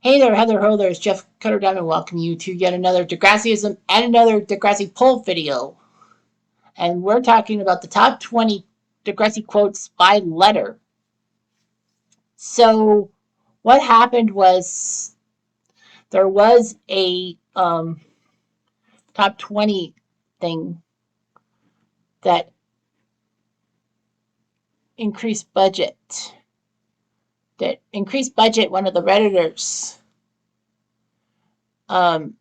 Hey there, Heather Ho, there's Jeff Cutter Diamond. Welcome you to yet another Degrassism and another Degrassi poll video. And we're talking about the top 20 Degrassi quotes by letter. So, what happened was there was a top 20 thing that increased budget. That increased budget, one of the Redditors um,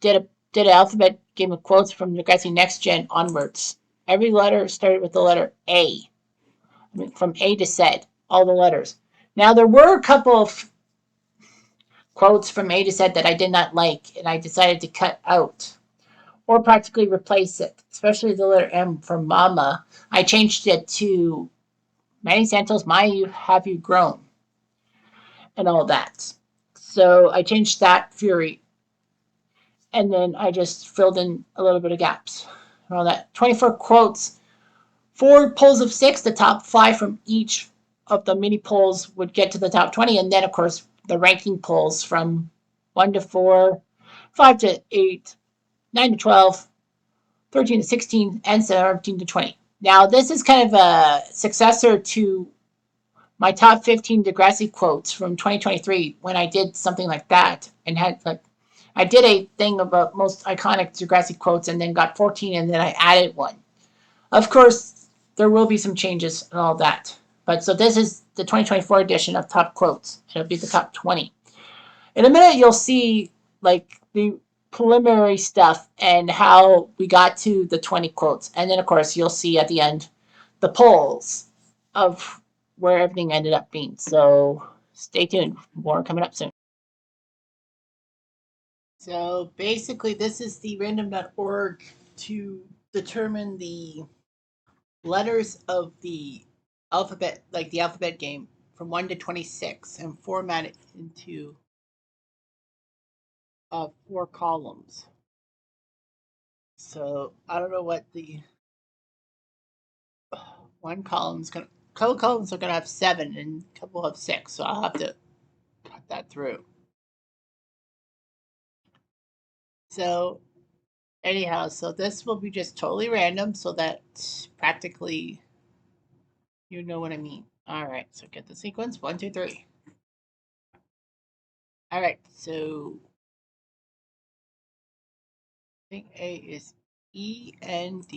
did an alphabet game of quotes from Degrassi Next Gen onwards. Every letter started with the letter A. I mean, from A to Z, all the letters. Now, there were a couple of quotes from A to Z that I did not like, and I decided to cut out or practically replace it, especially the letter M from Mama. I changed it to Manny Santos, My Have You Grown, and all that. So I changed that Fury, and then I just filled in a little bit of gaps and all that. 24 quotes, 4 polls of 6, the top 5 from each of the mini polls would get to the top 20. And then, of course, the ranking polls from 1 to 4, 5 to 8, 9 to 12, 13 to 16, and 17 to 20. Now, this is kind of a successor to my top 15 Degrassi quotes from 2023 when I did something like that and had like I did a thing about most iconic Degrassi quotes and then got 14 and then I added one. Of course, there will be some changes and all that. But so this is the 2024 edition of Top Quotes. It'll be the top 20. In a minute, you'll see like the preliminary stuff and how we got to the 20 quotes. And then, of course, you'll see at the end the polls of where everything ended up being. So stay tuned. More coming up soon. So basically, this is the random.org to determine the letters of the alphabet, like the alphabet game, from 1 to 26, and format it into 4 columns. So I don't know what the one column's gonna. Couple columns are gonna have 7, and a couple have 6. So I'll have to cut that through. So anyhow, so this will be just totally random, so that practically you know what I mean. All right, so get the sequence 1, 2, 3. All right, so I think A is END.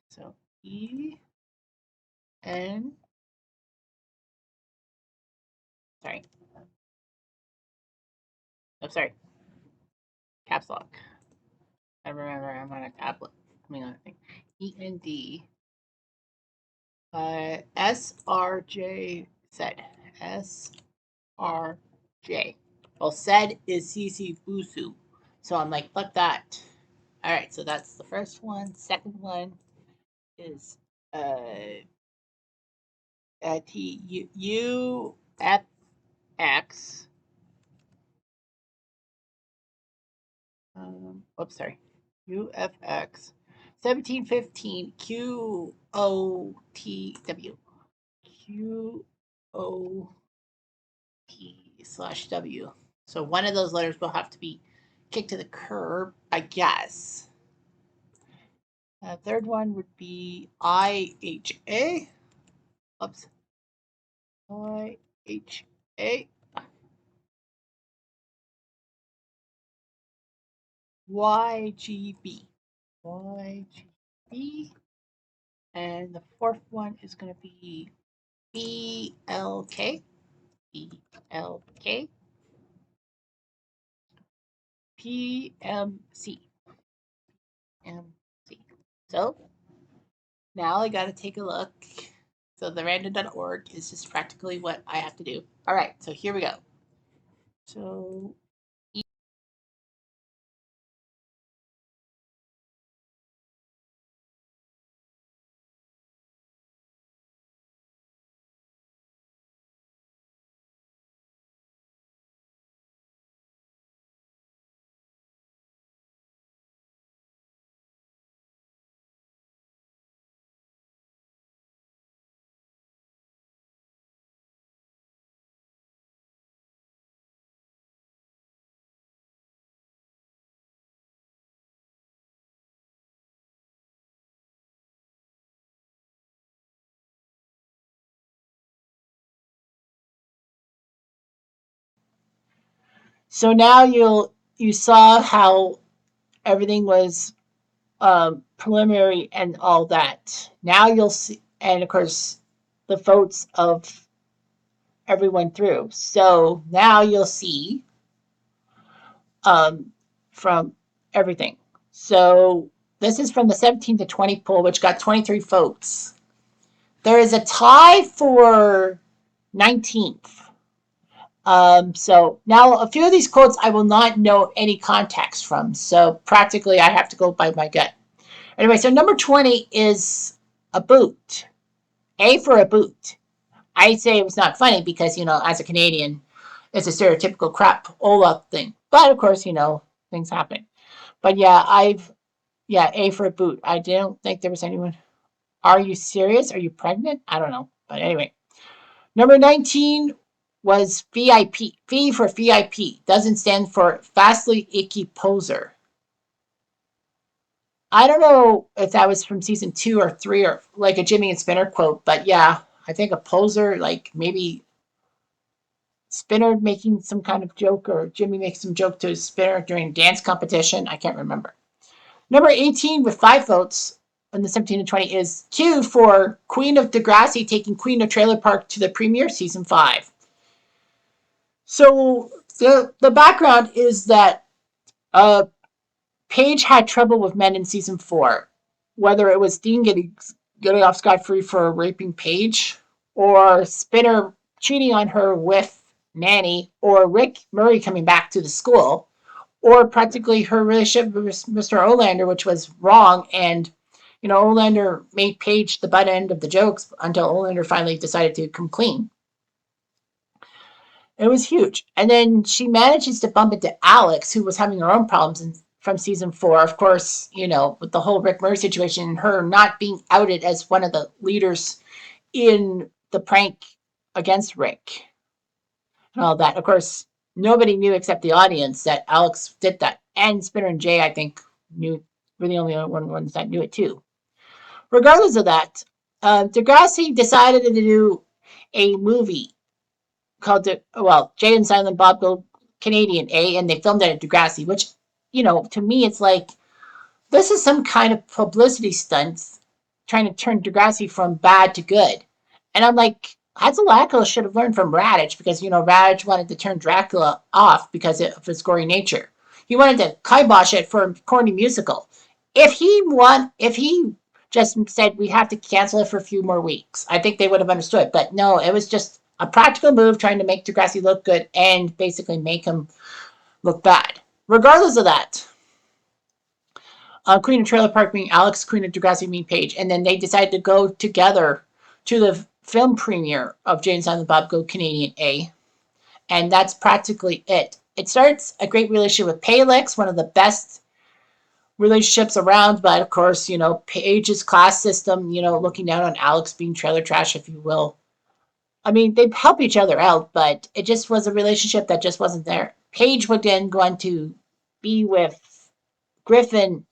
So EN. Sorry. I'm sorry. Caps lock. I remember I'm on a tablet. I mean, on a thing. END. SRJ said. SRJ. Well, said is CC Busu. So I'm like, fuck that. All right, so that's the first one. Second one is T U F X. Oops, sorry. UFX 1715 QOTW. QOT/W. So one of those letters will have to be kicked to the curb, I guess. Third one would be IHA. Oops. IHA. YGB. YGB. And the fourth one is going to be BLK. BLK. PMC. MC. So now I got to take a look. So the random.org is just practically what I have to do. All right, so here we go. So So now you saw how everything was preliminary and all that. Now you'll see, and of course, the votes of everyone through. So now you'll see um, from everything. So this is from the 17 to 20 poll, which got 23 votes. There is a tie for 19th. So now a few of these quotes I will not know any context from. So practically I have to go by my gut. Anyway, so number 20 is a boot. A for a boot. I say it was not funny because, as a Canadian, it's a stereotypical crap Ola thing. But of course, things happen. But yeah, A for a boot. I don't think there was anyone. Are you serious? Are you pregnant? I don't know. But anyway, number 19 was VIP. V for VIP. Doesn't stand for Fastly Icky Poser. I don't know if that was from season 2 or 3 or like a Jimmy and Spinner quote, but yeah, I think a poser, like maybe Spinner making some kind of joke or Jimmy makes some joke to Spinner during dance competition. I can't remember. Number 18 with 5 votes in the 17 and 20 is Q for Queen of Degrassi taking Queen of Trailer Park to the premiere season 5. So the background is that Paige had trouble with men in season 4, whether it was Dean getting off scot free for raping Paige, or Spinner cheating on her with Nanny, or Rick Murray coming back to the school, or practically her relationship with Mr. Olander, which was wrong. And, Olander made Paige the butt end of the jokes until Olander finally decided to come clean. It was huge. And then she manages to bump into Alex, who was having her own problems from season 4. Of course, with the whole Rick Murray situation and her not being outed as one of the leaders in the prank against Rick and all that. Of course, nobody knew except the audience that Alex did that. And Spinner and Jay, I think, were the only ones that knew it too. Regardless of that, Degrassi decided to do a movie called Jay and Silent Bob Go Canadian, and they filmed it at Degrassi, which, to me, it's like this is some kind of publicity stunt trying to turn Degrassi from bad to good. And I'm like, Hatzalakos should have learned from Raditch because, Raditch wanted to turn Dracula off because of his gory nature. He wanted to kibosh it for a corny musical. If he just said we have to cancel it for a few more weeks, I think they would have understood. But no, it was just a practical move trying to make Degrassi look good and basically make him look bad. Regardless of that, Queen of Trailer Park meeting Alex, Queen of Degrassi meeting Paige, and then they decided to go together to the film premiere of Jay and Silent Bob Go Canadian A, and that's practically it. It starts a great relationship with Palix, one of the best relationships around, but of course, Paige's class system, looking down on Alex being trailer trash, if you will. I mean, they help each other out, but it just was a relationship that just wasn't there. Paige would then go on to be with Griffin,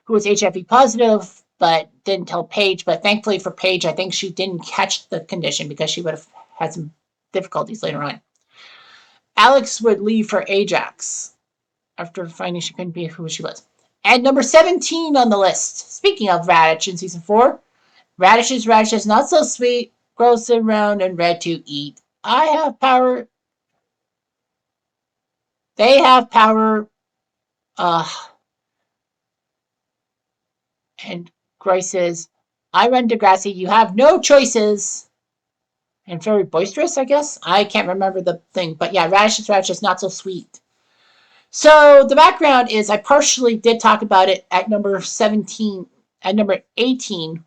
who was HIV positive, but didn't tell Paige. But thankfully for Paige, I think she didn't catch the condition because she would have had some difficulties later on. Alex would leave for Ajax after finding she couldn't be who she was. And number 17 on the list, speaking of Raditch in season 4, Raditch is not so sweet, gross and round and red to eat. I have power. They have power. And Grace says, I run Degrassi. You have no choices. And very boisterous, I guess. I can't remember the thing. But yeah, Raditch is not so sweet. So the background is I partially did talk about it at number 17. At number 18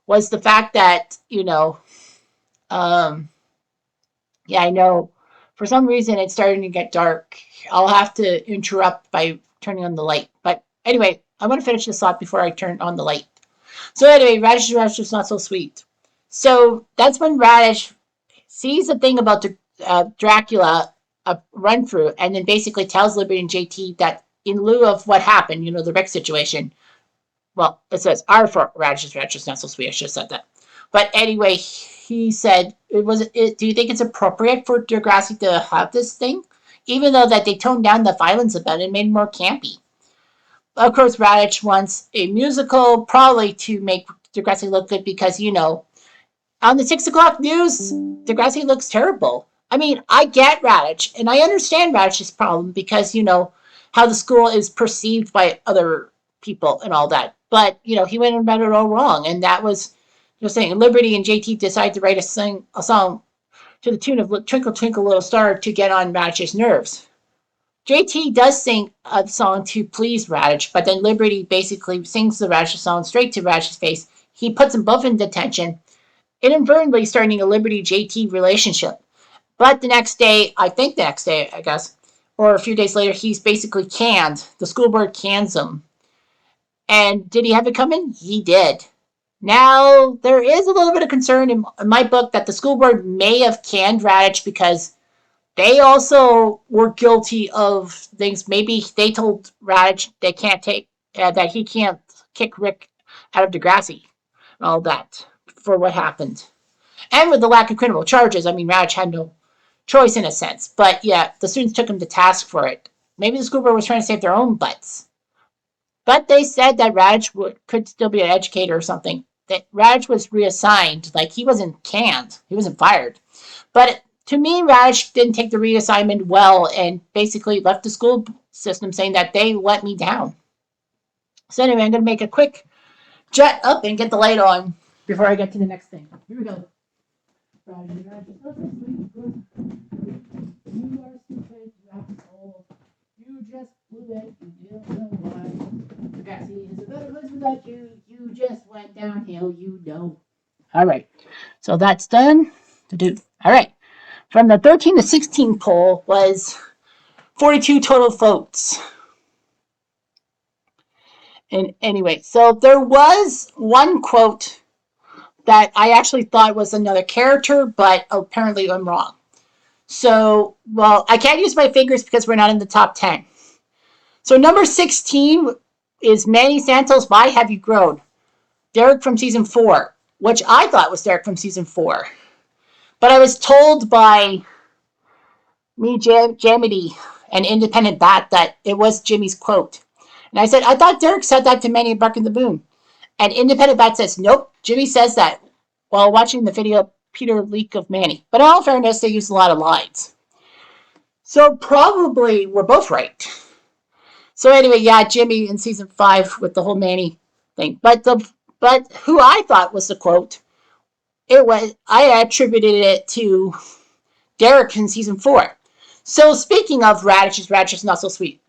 was the fact that, yeah, I know. For some reason, it's starting to get dark. I'll have to interrupt by turning on the light. But anyway, I want to finish this off before I turn on the light. So anyway, Raditch is not so sweet. So that's when Raditch sees the thing about Dracula run through, and then basically tells Liberty and JT that in lieu of what happened, the Rick situation. Well, it says R for Raditch is not so sweet. I should have said that. But anyway, he said, do you think it's appropriate for Degrassi to have this thing? even though that they toned down the violence about it and made it more campy. Of course, Radich wants a musical, probably to make Degrassi look good because, on the 6 o'clock news, Degrassi looks terrible. I mean, I get Radich, and I understand Radich's problem because, how the school is perceived by other people and all that. But, he went about it all wrong. And that was, saying Liberty and JT decided to write a song to the tune of Twinkle Twinkle Little Star to get on Radich's nerves. JT does sing a song to please Radich, but then Liberty basically sings the Radich song straight to Radich's face. He puts them both in detention, inadvertently starting a Liberty JT relationship. But the next day, I guess, or a few days later, he's basically canned. The school board cans him. And did he have it coming? He did. Now, there is a little bit of concern in my book that the school board may have canned Radich because they also were guilty of things. Maybe they told Radich they can't that he can't kick Rick out of Degrassi and all that for what happened. And with the lack of criminal charges, I mean, Radich had no choice in a sense. But yeah, the students took him to task for it. Maybe the school board was trying to save their own butts. But they said that Radich could still be an educator or something. That Radich was reassigned. Like, he wasn't canned. He wasn't fired. But to me, Radich didn't take the reassignment well and basically left the school system saying that they let me down. So anyway, I'm going to make a quick jet up and get the light on before I get to the next thing. Here we go. You are stupid, you asshole. You just blew it, you don't know why. Degrassi is a better place without you. You just went downhill, All right, so that's done. All right, from the 13 to 16 poll was 42 total votes. And anyway, so there was one quote that I actually thought was another character, but apparently I'm wrong. So, well, I can't use my fingers because we're not in the top 10. So number 16 is Manny Santos, Why Have You Grown? Derek from season 4, which I thought was Derek from season 4. But I was told by me, Jamity, and Independent Bat that it was Jimmy's quote. And I said, I thought Derek said that to Manny Buck in the Boon. And Independent Bat says, nope, Jimmy says that while watching the video Peter leak of Manny. But in all fairness, they used a lot of lines. So probably we're both right. So anyway, yeah, Jimmy in season 5 with the whole Manny thing. But who I thought was the quote, I attributed it to Derek in season 4. So speaking of Radish is Not So Sweet.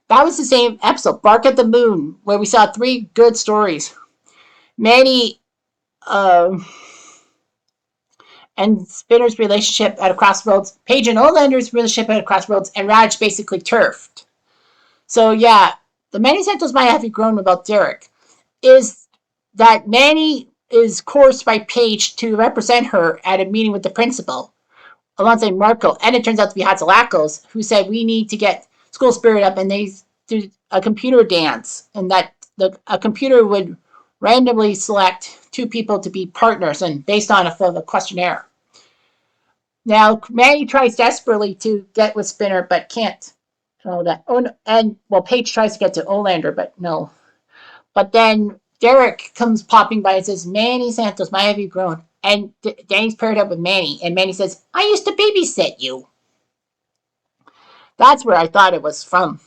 That was the same episode, Bark at the Moon, where we saw 3 good stories. Manny and Spinner's relationship at a crossroads, Paige and Olander's relationship at a crossroads, and Radish basically turfed. So yeah, the Manny Santos Might Have You Grown about Derek is that Manny is coerced by Paige to represent her at a meeting with the principal, alongside Marco, and it turns out to be Hatzalakos, who said we need to get school spirit up, and they do a computer dance, and that a computer would randomly select 2 people to be partners, and based on a questionnaire. Now, Manny tries desperately to get with Spinner, but can't. Paige tries to get to Olander, but no. But then Derek comes popping by and says, Manny Santos, Might Have You Grown? And Danny's paired up with Manny, and Manny says, I used to babysit you. That's where I thought it was from.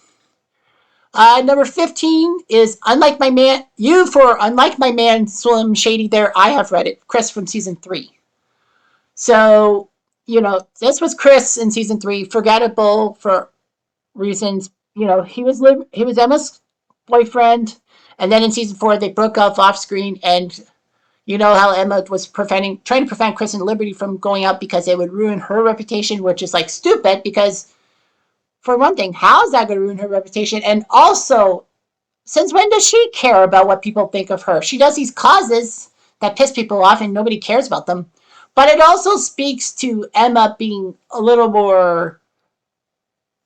Number 15 is Unlike My Man. Unlike My Man, Slim Shady there. I have read it. Chris from season 3. So, this was Chris in season 3. Forgettable for reasons. He was Emma's boyfriend. And then in season 4, they broke up off screen. And you know how Emma was trying to prevent Chris and Liberty from going out because it would ruin her reputation, which is like stupid because, for one thing, how is that going to ruin her reputation? And also, since when does she care about what people think of her? She does these causes that piss people off and nobody cares about them. But it also speaks to Emma being a little more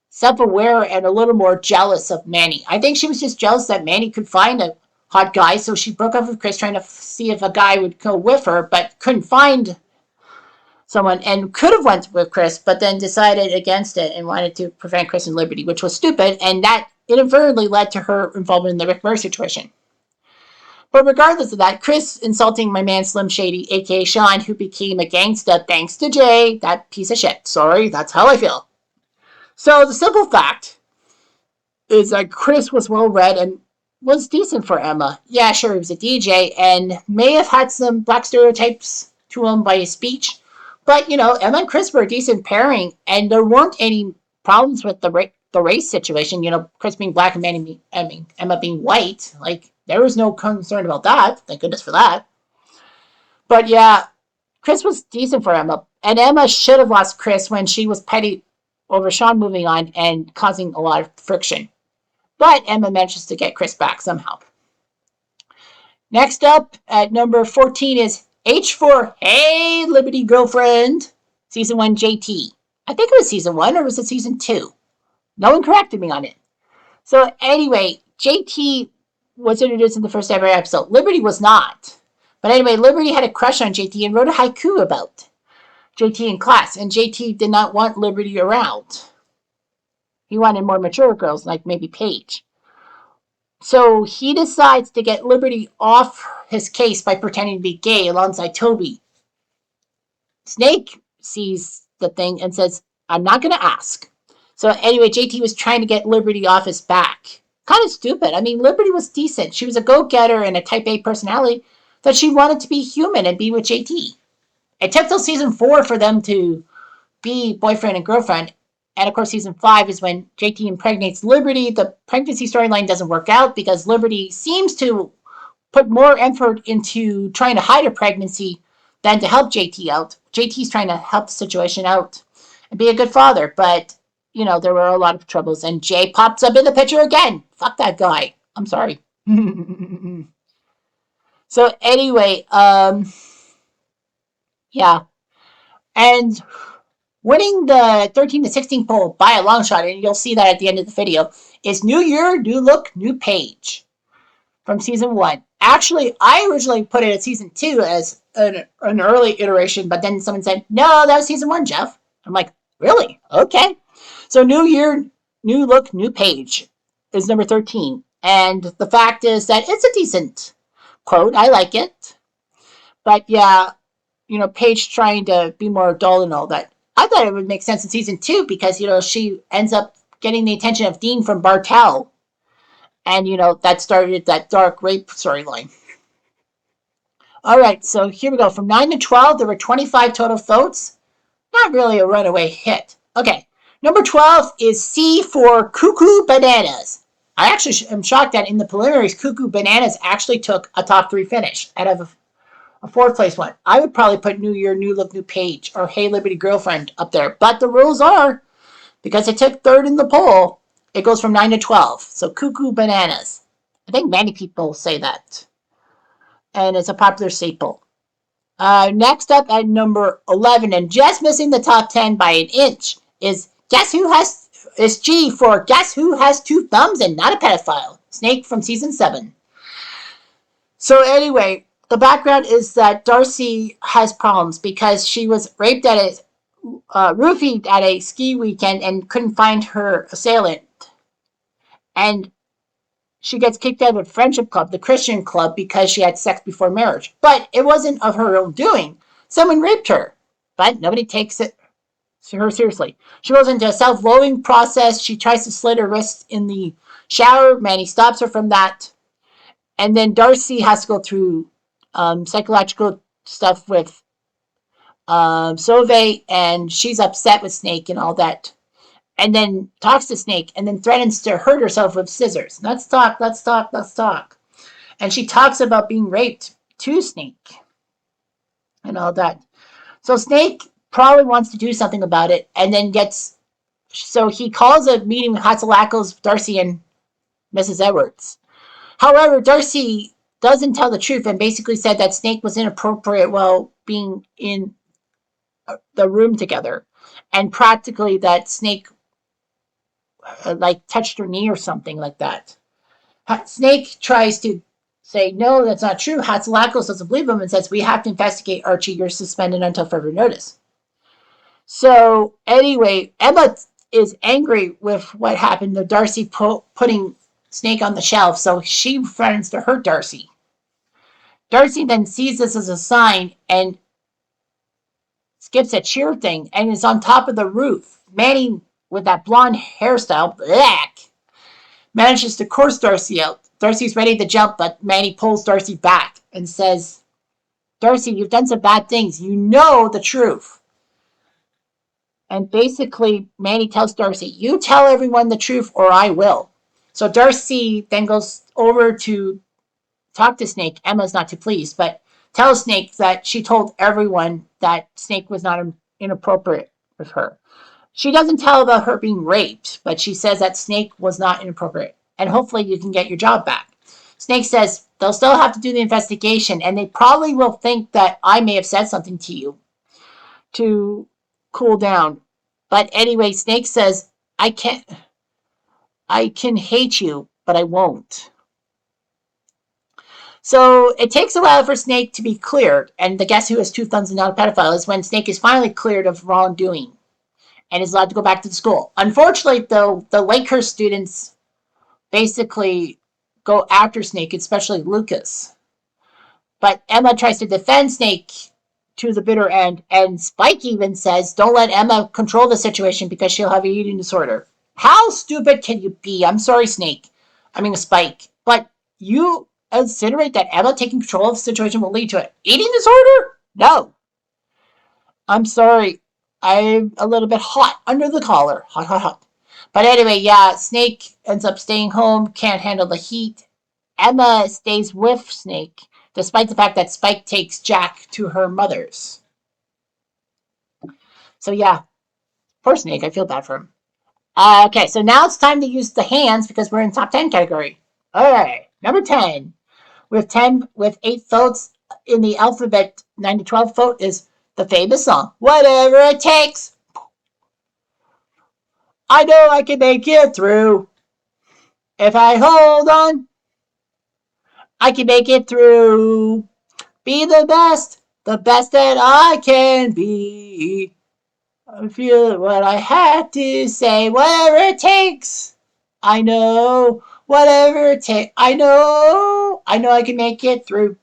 self-aware and a little more jealous of Manny. I think she was just jealous that Manny could find a hot guy, so she broke up with Chris trying to see if a guy would go with her, but couldn't find someone and could have went with Chris, but then decided against it and wanted to prevent Chris and Liberty, which was stupid, and that inadvertently led to her involvement in the Rick Murray situation. But regardless of that, Chris insulting my man Slim Shady, aka Sean, who became a gangsta thanks to Jay, that piece of shit. Sorry, that's how I feel. So the simple fact is that Chris was well read and was decent for Emma. Yeah, sure, he was a DJ and may have had some black stereotypes to him by his speech. But, Emma and Chris were a decent pairing, and there weren't any problems with the race situation. Chris being black and Emma being white. Like, there was no concern about that. Thank goodness for that. But yeah, Chris was decent for Emma. And Emma should have lost Chris when she was petty over Sean moving on and causing a lot of friction. But Emma manages to get Chris back somehow. Next up at number 14 is H for Hey Liberty Girlfriend, Season 1 JT. I think it was Season 1 or was it Season 2? No one corrected me on it. So anyway, JT was introduced in the first ever episode. Liberty was not. But anyway, Liberty had a crush on JT and wrote a haiku about JT in class. And JT did not want Liberty around. He wanted more mature girls, like maybe Paige. So he decides to get Liberty off his case by pretending to be gay alongside Toby. Snake sees the thing and says, I'm not going to ask. So anyway, JT was trying to get Liberty off his back. Kind of stupid. I mean, Liberty was decent. She was a go-getter and a type A personality that she wanted to be human and be with JT. It took till season 4 for them to be boyfriend and girlfriend. And of course, season 5 is when JT impregnates Liberty. The pregnancy storyline doesn't work out because Liberty seems to put more effort into trying to hide her pregnancy than to help JT out. JT's trying to help the situation out and be a good father. But, there were a lot of troubles. And Jay pops up in the picture again. Fuck that guy. I'm sorry. So anyway, yeah. And winning the 13 to 16 poll by a long shot, and you'll see that at the end of the video, is New Year, New Look, New Page from season 1. Actually, I originally put it at season 2 as an early iteration, but then someone said, no, that was season 1, Jeff. I'm like, really? Okay. So New Year, New Look, New Page is number 13. And the fact is that it's a decent quote. I like it. But yeah, Paige trying to be more adult and all that. I thought it would make sense in season 2 because, she ends up getting the attention of Dean from Bartell. And, that started that dark rape storyline. All right, so here we go. From 9 to 12, there were 25 total votes. Not really a runaway hit. Okay, number 12 is C for Cuckoo Bananas. I actually am shocked that in the preliminaries, Cuckoo Bananas actually took a top 3 finish out of a 4th place one. I would probably put New Year, New Look, New Page or Hey Liberty Girlfriend up there. But the rules are, because it took 3rd in the poll, it goes from 9 to 12. So Cuckoo Bananas. I think many people say that. And it's a popular staple. Next up at number 11, and just missing the top 10 by an inch, is G for Guess Who Has 2 Thumbs and Not a Pedophile? Snake from season 7. So anyway, the background is that Darcy has problems because she was raped roofied at a ski weekend and couldn't find her assailant. And she gets kicked out of Friendship Club, the Christian club, because she had sex before marriage. But it wasn't of her own doing. Someone raped her. But nobody takes her seriously. She goes into a self-loathing process. She tries to slit her wrist in the shower. Manny stops her from that. And then Darcy has to go through psychological stuff with Sove, and she's upset with Snake and all that. And then talks to Snake and then threatens to hurt herself with scissors. Let's talk. And she talks about being raped to Snake and all that. So Snake probably wants to do something about it and then so he calls a meeting with Hatzalakos, Darcy, and Mrs. Edwards. However, Darcy doesn't tell the truth and basically said that Snake was inappropriate while being in the room together. And practically that Snake touched her knee or something like that. Snake tries to say, no, that's not true. Hatzalakos doesn't believe him and says, we have to investigate, Archie. You're suspended until further notice. So anyway, Emma is angry with what happened to Darcy putting Snake on the shelf, so she threatens to hurt Darcy. Darcy then sees this as a sign and skips a cheer thing and is on top of the roof. Manny, with that blonde hairstyle, manages to course Darcy out. Darcy's ready to jump, but Manny pulls Darcy back and says, Darcy, you've done some bad things. You know the truth. And basically, Manny tells Darcy, you tell everyone the truth or I will. So Darcy then goes over to talk to Snake. Emma's not too pleased, but tells Snake that she told everyone that Snake was not inappropriate with her. She doesn't tell about her being raped, but she says that Snake was not inappropriate. And hopefully you can get your job back. Snake says they'll still have to do the investigation, and they probably will think that I may have said something to you to cool down. But anyway, Snake says, I can hate you, but I won't. So it takes a while for Snake to be cleared, and the guess who has two thumbs and not a pedophile is when Snake is finally cleared of wrongdoing and is allowed to go back to the school. Unfortunately, though, the Lakehurst students basically go after Snake, especially Lucas. But Emma tries to defend Snake to the bitter end, and Spike even says, don't let Emma control the situation because she'll have an eating disorder. How stupid can you be? I'm sorry, Snake. I mean, Spike. But you insinuate that Emma taking control of the situation will lead to an eating disorder? No. I'm sorry. I'm a little bit hot under the collar. Hot, hot, hot. But anyway, yeah, Snake ends up staying home, can't handle the heat. Emma stays with Snake, despite the fact that Spike takes Jack to her mother's. So yeah, poor Snake. I feel bad for him. Okay, so now it's time to use the hands because we're in top 10 category. All right, number 10. With 8 votes in the alphabet, 9 to 12 vote is the famous song, Whatever It Takes. I know I can make it through. If I hold on, I can make it through. Be the best that I can be. I feel what I have to say, whatever it takes. I know, whatever it takes. I know I can make it through.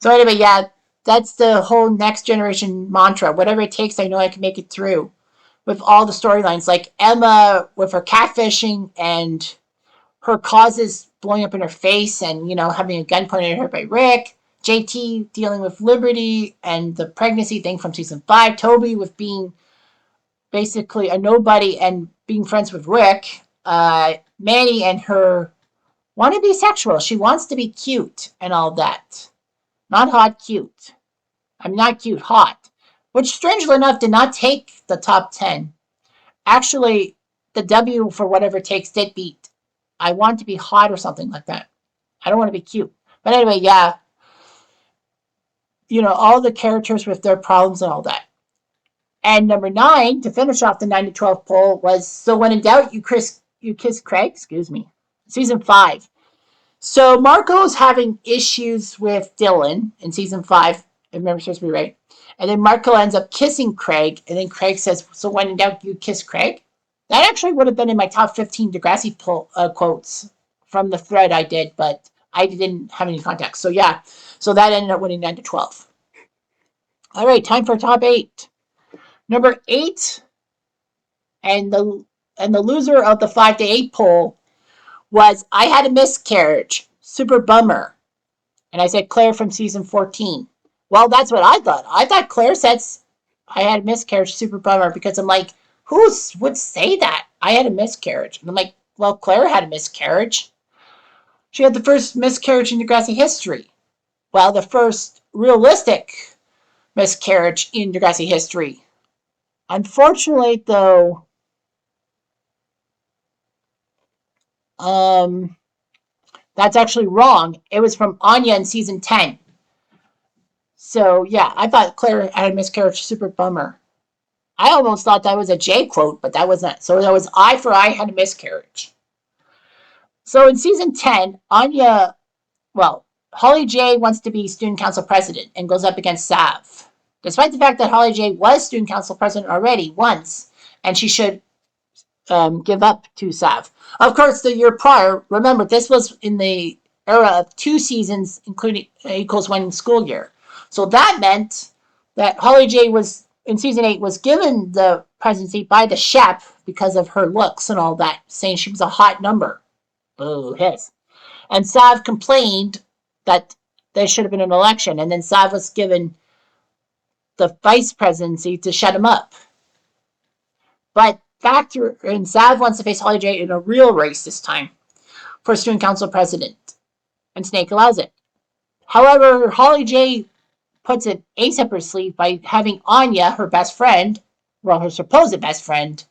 So anyway, yeah, that's the whole next generation mantra. Whatever it takes, I know I can make it through. With all the storylines, like Emma with her catfishing and her causes blowing up in her face and, having a gun pointed at her by Rick. JT dealing with Liberty and the pregnancy thing from season 5. Toby with being basically a nobody and being friends with Rick. Manny and her want to be sexual. She wants to be cute and all that. Not hot, cute. I'm not cute, hot. Which, strangely enough, did not take the top 10. Actually, the W for whatever it takes did beat I want to be hot or something like that. I don't want to be cute. But anyway, yeah. All the characters with their problems and all that. And number 9, to finish off the 9 to 12 poll, was So When in Doubt, You Kiss Craig, season 5. So Marco's having issues with Dylan in season 5, if memory serves me right. And then Marco ends up kissing Craig, and then Craig says, so when in doubt, you kiss Craig? That actually would have been in my top 15 Degrassi quotes from the thread I did, but I didn't have any context. So yeah, so that ended up winning 9 to 12. All right, time for top 8. Number 8, and the loser of the 5 to 8 poll was I Had a Miscarriage. Super bummer. And I said Claire from season 14. Well, that's what I thought. I thought Claire said I had a miscarriage, super bummer, because I'm like, who would say that? I had a miscarriage. And I'm like, well, Claire had a miscarriage. She had the first miscarriage in Degrassi history. Well, the first realistic miscarriage in Degrassi history. Unfortunately, though, that's actually wrong. It was from Anya in season 10. So, yeah, I thought Claire had a miscarriage, super bummer. I almost thought that was a J quote, but that was not. So that was I for I had a miscarriage. So in season 10, Holly J wants to be student council president and goes up against Sav. despite the fact that Holly J was student council president already once, and she should give up to Sav. Of course, the year prior, remember, this was in the era of 2 seasons, including equals 1 school year. So that meant that Holly J was, in season 8, was given the presidency by the Shep because of her looks and all that, saying she was a hot number. Boo, hiss. And Sav complained that there should have been an election, and then Sav was given the vice presidency to shut him up. But Factor and Sav wants to face Holly J in a real race this time for student council president, and Snake allows it. However, Holly J puts an ace up her sleeve by having Anya, her best friend, well, her supposed best friend.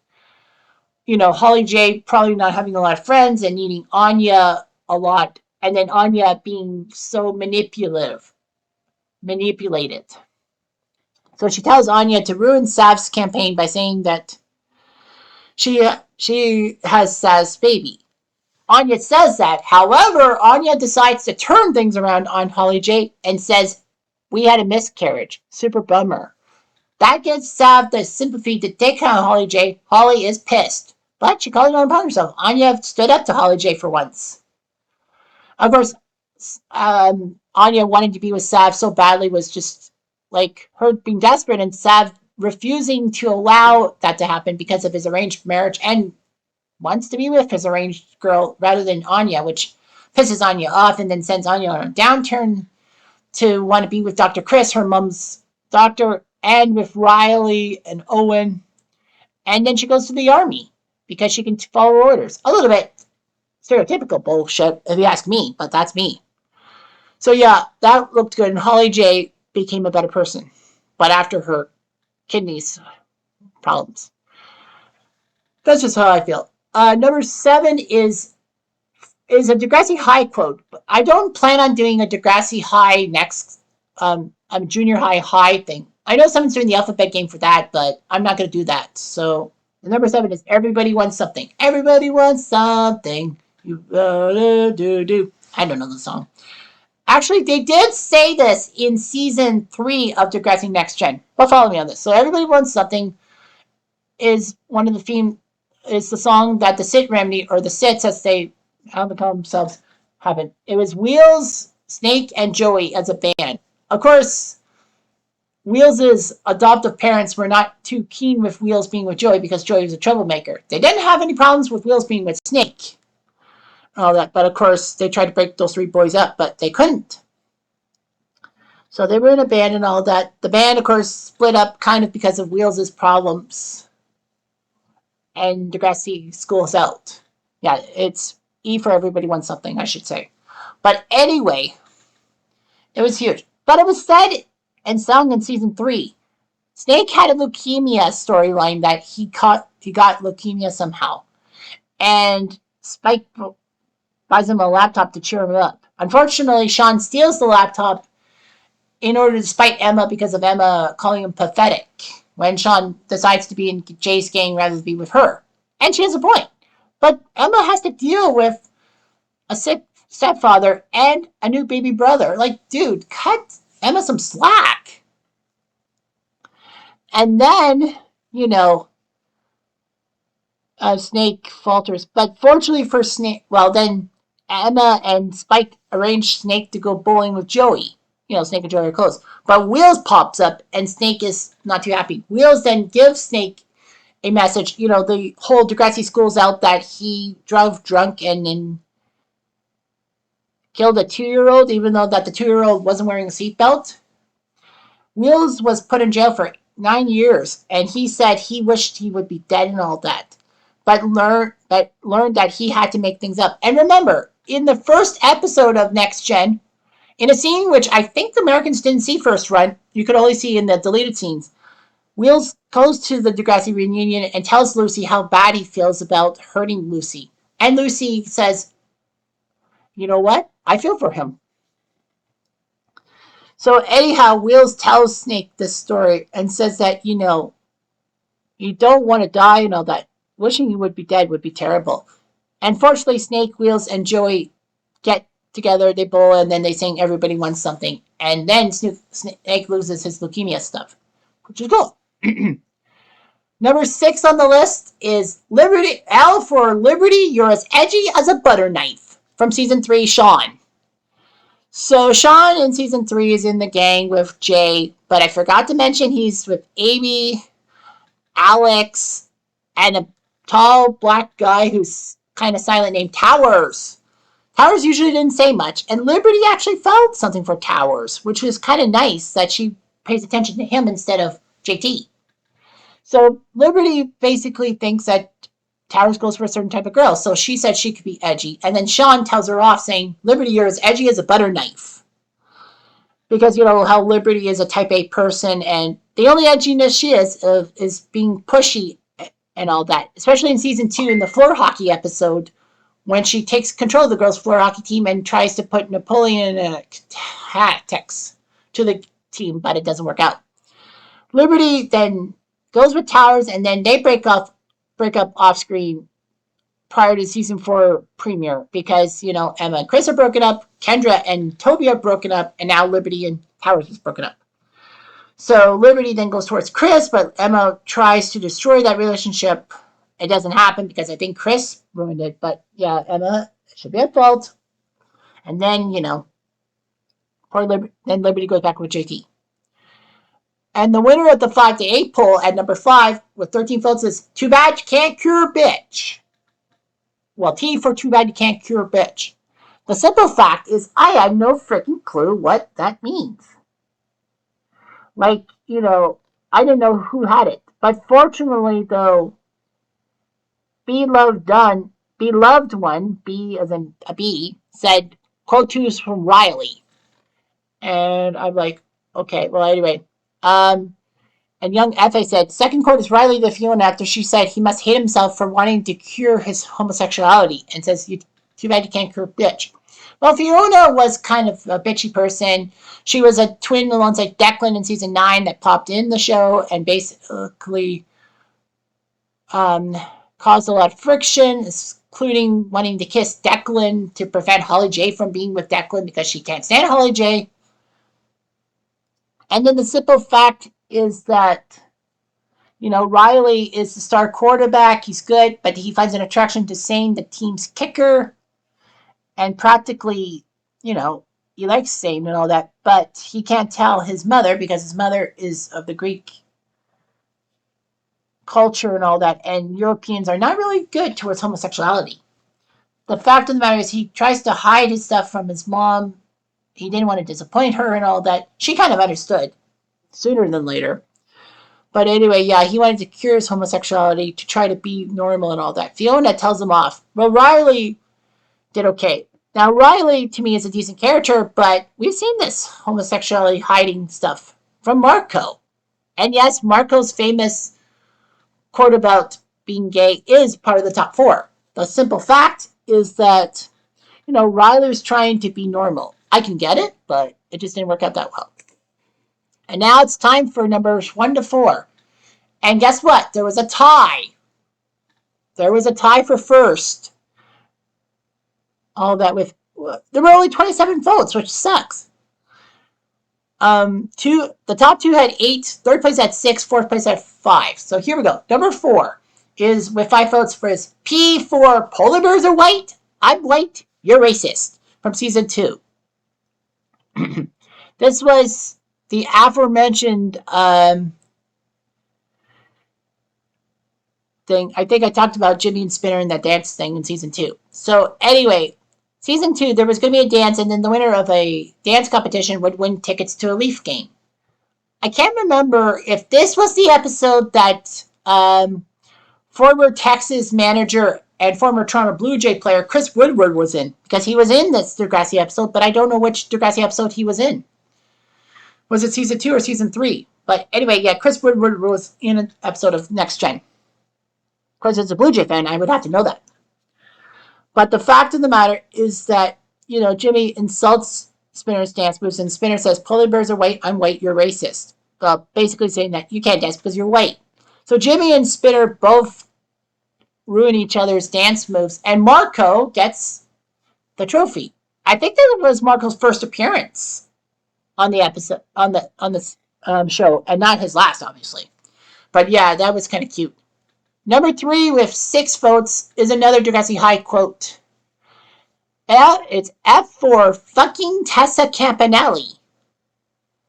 Holly J probably not having a lot of friends and needing Anya a lot, and then Anya being so manipulated. So she tells Anya to ruin Sav's campaign by saying that she has Sav's baby. Anya says that. However, Anya decides to turn things around on Holly J and says, we had a miscarriage. Super bummer. That gives Sav the sympathy to take on Holly J. Holly is pissed. But she calls it upon herself. Anya stood up to Holly J for once. Of course, Anya wanting to be with Sav so badly was just like her being desperate, and Sav refusing to allow that to happen because of his arranged marriage, and wants to be with his arranged girl rather than Anya, which pisses Anya off and then sends Anya on a downturn to want to be with Dr. Chris, her mom's doctor, and with Riley and Owen. And then she goes to the army because she can follow orders. A little bit stereotypical bullshit, if you ask me, but that's me. So yeah, that looked good, and Holly J became a better person, but after her kidneys problems. That's just how I feel. Number 7 is a Degrassi High quote. I don't plan on doing a Degrassi High next, junior high thing. I know someone's doing the alphabet game for that, but I'm not going to do that. So number 7 is everybody wants something. Everybody wants something. You do. I don't know the song. Actually, they did say this in season 3 of Degrassi Next Gen. But follow me on this. So everybody wants something is one of the theme. Is the song that the Sit Remedy, or the Sits as they call themselves, haven't. It was Wheels, Snake, and Joey as a band. Of course, Wheels' adoptive parents were not too keen with Wheels being with Joey because Joey was a troublemaker. They didn't have any problems with Wheels being with Snake. All that, but of course, they tried to break those 3 boys up, but they couldn't. So they were in a band and all that. The band, of course, split up kind of because of Wheels' problems. And Degrassi schools out. Yeah, it's E for everybody wants something, I should say. But anyway, it was huge. But it was said and sung in season 3. Snake had a leukemia storyline that he got leukemia somehow. And Spike buys him a laptop to cheer him up. Unfortunately, Sean steals the laptop in order to spite Emma because of Emma calling him pathetic when Sean decides to be in Jay's gang rather than be with her. And she has a point. But Emma has to deal with a sick stepfather and a new baby brother. Like, dude, cut Emma some slack. And then, Snake falters. But fortunately for Snake, then Emma and Spike arrange Snake to go bowling with Joey. Snake and Joey are close. But Wheels pops up, and Snake is not too happy. Wheels then gives Snake a message. The whole Degrassi school's out that he drove drunk and then killed a 2-year-old, even though that the 2-year-old wasn't wearing a seatbelt. Wheels was put in jail for 9 years, and he said he wished he would be dead and all that. But learned that he had to make things up. And remember, in the first episode of Next Gen, in a scene which I think the Americans didn't see first run, you could only see in the deleted scenes, Wheels goes to the Degrassi reunion and tells Lucy how bad he feels about hurting Lucy. And Lucy says, you know what? I feel for him. So anyhow, Wheels tells Snake this story and says that, you don't want to die and all that. Wishing you would be dead would be terrible. And fortunately, Snake, Wheels, and Joey get together, they bowl, and then they sing Everybody Wants Something. And then Snake loses his leukemia stuff. which is cool. Number 6 on the list is Liberty. L for Liberty, you're as edgy as a butter knife. From season 3, Sean. So Sean in season 3 is in the gang with Jay, but I forgot to mention he's with Amy, Alex, and a tall black guy who's kind of silent named Towers. Towers usually didn't say much, and Liberty actually felt something for Towers, which was kind of nice that she pays attention to him instead of JT. So Liberty basically thinks that Towers goes for a certain type of girl, so she said she could be edgy, and then Sean tells her off saying, Liberty, you're as edgy as a butter knife. Because, you know, how Liberty is a type A person, and the only edginess she is being pushy and all that, especially in season 2 in the floor hockey episode, when she takes control of the girls' floor hockey team and tries to put Napoleon tactics to the team, but it doesn't work out. Liberty then goes with Towers, and then they break up off screen prior to season 4 premiere because, you know, Emma and Chris are broken up, Kendra and Toby are broken up, and now Liberty and Towers is broken up. So Liberty then goes towards Chris, but Emma tries to destroy that relationship. It doesn't happen because I think Chris ruined it, but yeah, Emma should be at fault. And then, you know, then Liberty goes back with JT. And the winner of the 5 to 8 poll at number 5 with 13 votes is Too Bad You Can't Cure Bitch. Well, T for Too Bad You Can't Cure Bitch. The simple fact is I have no freaking clue what that means. Like, you know, I didn't know who had it. But fortunately, though, Beloved One, B as in a B, said, quote 2 is from Riley. And I'm like, okay, well, anyway. And young F.A. said, second quote is Riley to Fiona after she said he must hate himself for wanting to cure his homosexuality and says, too bad you can't cure bitch. Well, Fiona was kind of a bitchy person. She was a twin alongside Declan in season 9 that popped in the show and basically caused a lot of friction, including wanting to kiss Declan to prevent Holly J from being with Declan because she can't stand Holly J. And then the simple fact is that, you know, Riley is the star quarterback. He's good, but he finds an attraction to Sane, the team's kicker. And practically, you know, he likes Sane and all that, but he can't tell his mother because his mother is of the Greek culture and all that, and Europeans are not really good towards homosexuality. The fact of the matter is he tries to hide his stuff from his mom. He didn't want to disappoint her and all that. She kind of understood sooner than later. But anyway, yeah, he wanted to cure his homosexuality to try to be normal and all that. Fiona tells him off. Well, Riley did okay. Now, Riley, to me, is a decent character, but we've seen this homosexuality hiding stuff from Marco. And yes, Marco's famous quote about being gay is part of the top 4. The simple fact is that, you know, Riley's trying to be normal. I can get it, but it just didn't work out that well. And now it's time for numbers 1 to 4. And guess what? There was a tie. There was a tie for first. All that with, there were only 27 votes, which sucks. The top 2 had 8, third place had 6, fourth place had 5. So here we go. Number 4 is with 5 votes for his P for polar bears are white. I'm white. You're racist. From season 2. This was the aforementioned thing. I think I talked about Jimmy and Spinner and that dance thing in season 2. So anyway, season 2, there was going to be a dance, and then the winner of a dance competition would win tickets to a Leaf game. I can't remember if this was the episode that former Texas manager and former Toronto Blue Jay player Chris Woodward was in, because he was in this Degrassi episode, but I don't know which Degrassi episode he was in. Was it season 2 or season 3? But anyway, yeah, Chris Woodward was in an episode of Next Gen. Of course, as a Blue Jay fan, I would have to know that. But the fact of the matter is that, you know, Jimmy insults Spinner's dance moves, and Spinner says, polar bears are white, I'm white, you're racist. Well, basically saying that you can't dance because you're white. So Jimmy and Spinner both ruin each other's dance moves, and Marco gets the trophy. I think that was Marco's first appearance on the episode, on this. show, and not his last, obviously. But yeah, that was kind of cute. Number 3 with 6 votes is another Degrassi High quote. It's F for fucking Tessa Campanelli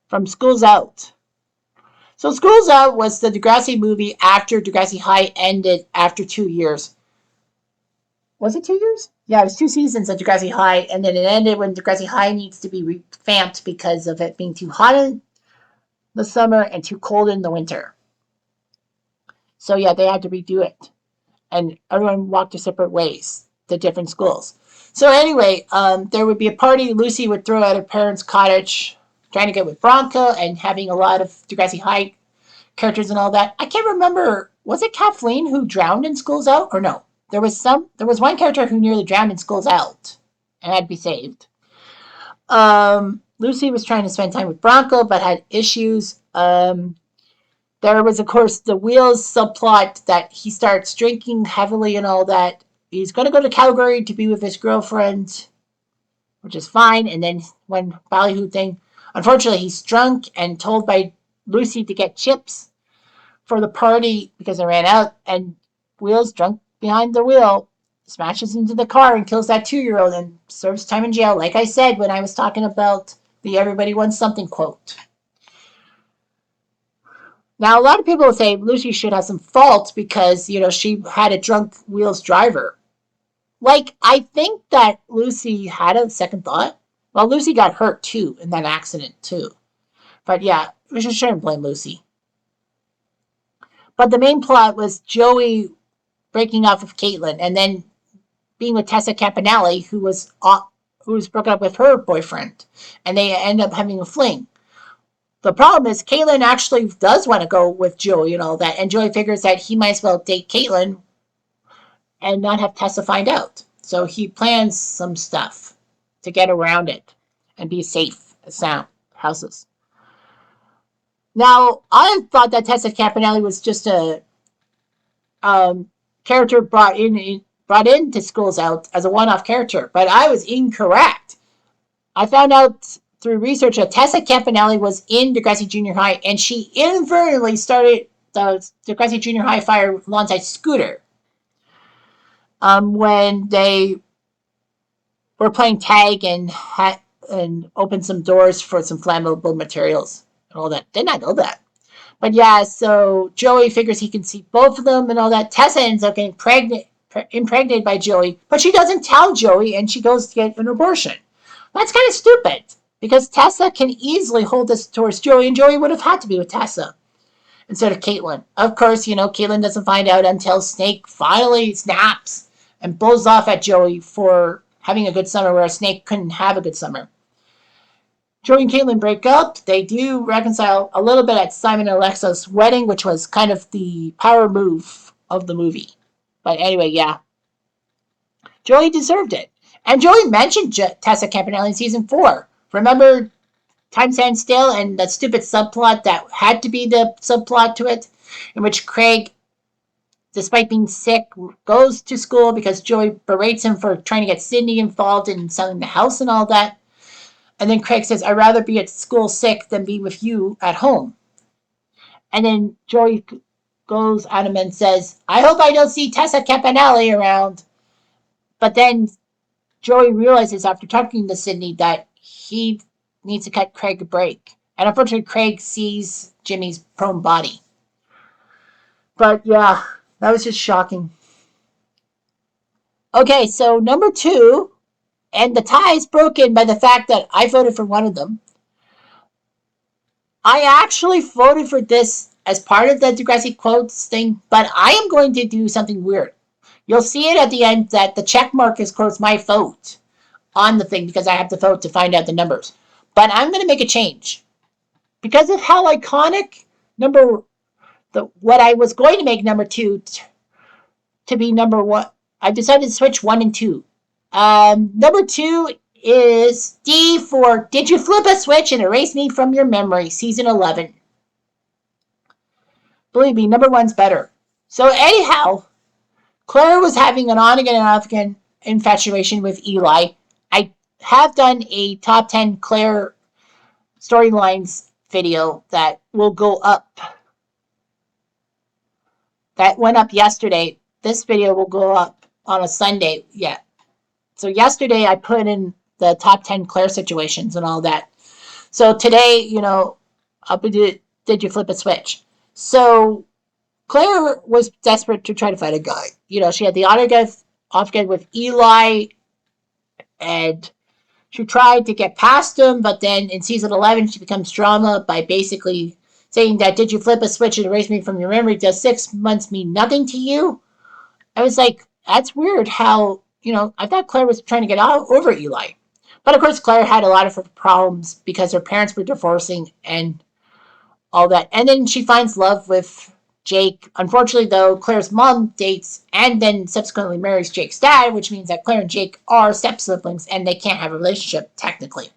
from School's Out. So School's Out was the Degrassi movie after Degrassi High ended after 2 years. Was it 2 years? Yeah, it was 2 seasons of Degrassi High, and then it ended when Degrassi High needs to be revamped because of it being too hot in the summer and too cold in the winter. So yeah, they had to redo it. And everyone walked their separate ways to different schools. So anyway, there would be a party Lucy would throw at her parents' cottage, trying to get with Bronca and having a lot of Degrassi High characters and all that. I can't remember. Was it Kathleen who drowned in School's Out, or no? There was one character who nearly drowned in School's Out and had to be saved. Lucy was trying to spend time with Bronco but had issues. There was, of course, the Wheels subplot that he starts drinking heavily and all that. He's going to go to Calgary to be with his girlfriend, which is fine. And then when ballyhoo thing, unfortunately, he's drunk and told by Lucy to get chips for the party because they ran out. And Wheels, drunk behind the wheel, smashes into the car and kills that 2-year-old and serves time in jail, like I said when I was talking about the everybody wants something quote. Now, a lot of people will say Lucy should have some fault because, she had a drunk Wheels driver. Like, I think that Lucy had a second thought. Well, Lucy got hurt, too, in that accident, too. But, yeah, we shouldn't blame Lucy. But the main plot was Joey breaking off with Caitlin and then being with Tessa Campanelli, who was broken up with her boyfriend. And they end up having a fling. The problem is Caitlin actually does want to go with Joey and all that, and Joey figures that he might as well date Caitlin and not have Tessa find out. So he plans some stuff to get around it and be safe at sound houses. Now, I thought that Tessa Campanelli was just a character brought into School's Out as a one-off character, but I was incorrect. I found out through research that Tessa Campanelli was in Degrassi Junior High, and she inadvertently started the Degrassi Junior High fire alongside Scooter when they were playing tag and opened some doors for some flammable materials and all that. Did not know that. But yeah, so Joey figures he can see both of them and all that. Tessa ends up getting impregnated by Joey, but she doesn't tell Joey, and she goes to get an abortion. That's kind of stupid. Because Tessa can easily hold this towards Joey, and Joey would have had to be with Tessa instead of Caitlin. Of course, Caitlin doesn't find out until Snake finally snaps and blows off at Joey for having a good summer, where Snake couldn't have a good summer. Joey and Caitlin break up. They do reconcile a little bit at Simon and Alexa's wedding, which was kind of the power move of the movie. But anyway, yeah. Joey deserved it. And Joey mentioned Tessa Campanelli in season 4. Remember Time Stands Still and that stupid subplot that had to be the subplot to it, in which Craig, despite being sick, goes to school because Joey berates him for trying to get Sydney involved in selling the house and all that. And then Craig says, I'd rather be at school sick than be with you at home. And then Joey goes at him and says, I hope I don't see Tessa Campanelli around. But then Joey realizes after talking to Sydney that he needs to cut Craig a break. And unfortunately, Craig sees Jimmy's prone body. But yeah, that was just shocking. Okay, so number 2, and the tie is broken by the fact that I voted for one of them. I actually voted for this as part of the Degrassi quotes thing, but I am going to do something weird. You'll see it at the end that the check mark is, of course, my vote on the thing because I have to vote to find out the numbers. But I'm going to make a change. Because of how iconic what I was going to make number 2 to be number 1, I decided to switch 1 and 2. Number 2 is D for Did You Flip a Switch and Erase Me from Your Memory, Season 11. Believe me, number 1's better. So anyhow, Claire was having an on-again and off-again infatuation with Eli. I have done a top 10 Claire storylines video that will go up. That went up yesterday. This video will go up on a Sunday. Yeah. So yesterday I put in the top 10 Claire situations and all that. So today, I'll be did you flip a switch? So Claire was desperate to try to find a guy. She had the off with Eli, and she tried to get past him, but then in season 11, she becomes drama by basically saying that, did you flip a switch and erase me from your memory? Does 6 months mean nothing to you? I was like, that's weird how, I thought Claire was trying to get over Eli. But of course, Claire had a lot of problems because her parents were divorcing and all that. And then she finds love with Jake. Unfortunately, though, Claire's mom dates and then subsequently marries Jake's dad, which means that Claire and Jake are step-siblings and they can't have a relationship, technically.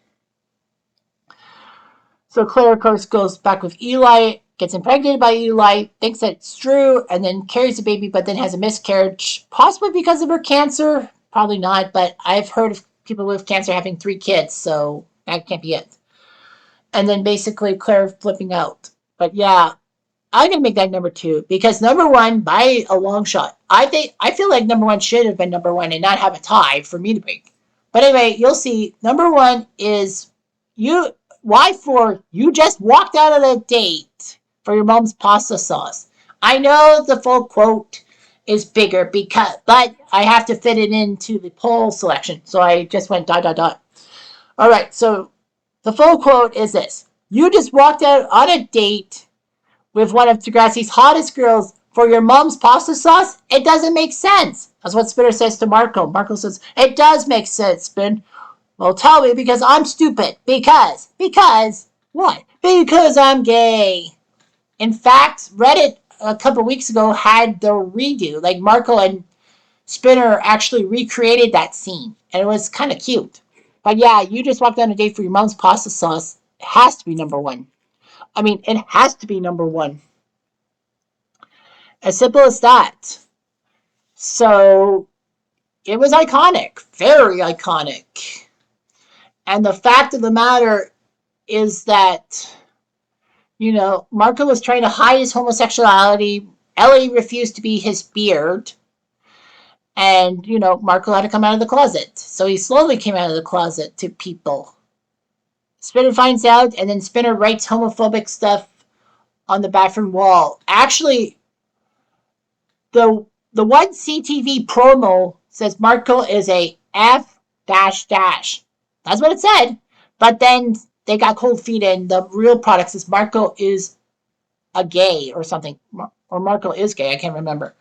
So Claire, of course, goes back with Eli, gets impregnated by Eli, thinks that it's true, and then carries the baby, but then has a miscarriage, possibly because of her cancer. Probably not, but I've heard of people with cancer having 3 kids, so that can't be it. And then basically Claire flipping out. But yeah, I'm gonna make that number 2 because number 1 by a long shot. I feel like number 1 should have been number 1 and not have a tie for me to break. But anyway, you'll see. Number 1 is you. Why for you just walked out on a date for your mom's pasta sauce. I know the full quote is bigger but I have to fit it into the poll selection. So I just went ... All right, so the full quote is this. You just walked out on a date with one of Degrassi's hottest girls for your mom's pasta sauce? It doesn't make sense. That's what Spinner says to Marco. Marco says, it does make sense, Spin. Well, tell me because I'm stupid. Because what? Because I'm gay. In fact, Reddit a couple weeks ago had the redo. Like Marco and Spinner actually recreated that scene. And it was kind of cute. But yeah, you just walked on a date for your mom's pasta sauce. It has to be number 1. I mean, it has to be number 1. As simple as that. So, it was iconic. Very iconic. And the fact of the matter is that, Marco was trying to hide his homosexuality. Ellie refused to be his beard. And, Marco had to come out of the closet. So he slowly came out of the closet to people. Spinner finds out, and then Spinner writes homophobic stuff on the bathroom wall. Actually, the one CTV promo says Marco is a F dash dash. That's what it said. But then they got cold feet and the real product says Marco is a gay or something. Or Marco is gay. I can't remember.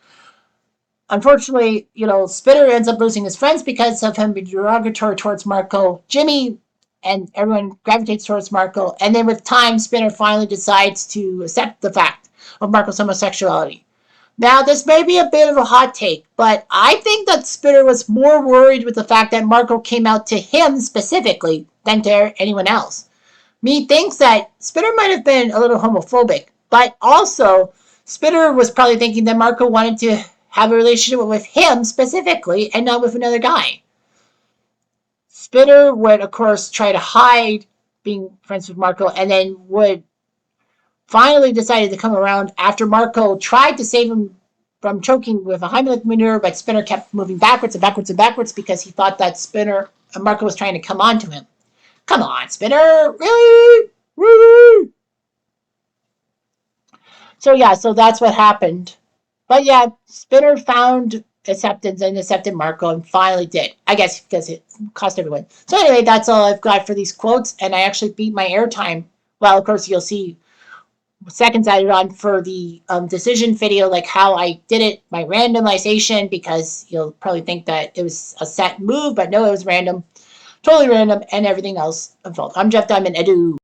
Unfortunately, Spinner ends up losing his friends because of him being derogatory towards Marco. Jimmy and everyone gravitates towards Marco. And then with time, Spinner finally decides to accept the fact of Marco's homosexuality. Now, this may be a bit of a hot take, but I think that Spinner was more worried with the fact that Marco came out to him specifically than to anyone else. Me thinks that Spinner might have been a little homophobic, but also Spinner was probably thinking that Marco wanted to have a relationship with him specifically and not with another guy. Spinner would, of course, try to hide being friends with Marco and then would finally decided to come around after Marco tried to save him from choking with a Heimlich maneuver, but Spinner kept moving backwards and backwards and backwards because he thought that Marco was trying to come on to him. Come on, Spinner! Really? Really? So that's what happened. But yeah, Spinner found acceptance and accepted Marco and finally did. I guess because it cost everyone. So anyway, that's all I've got for these quotes, and I actually beat my airtime. Well, of course, you'll see seconds added on for the decision video, like how I did it, my randomization, because you'll probably think that it was a set move, but no, it was random, totally random, and everything else involved. I'm Jeff Diamond, Edu.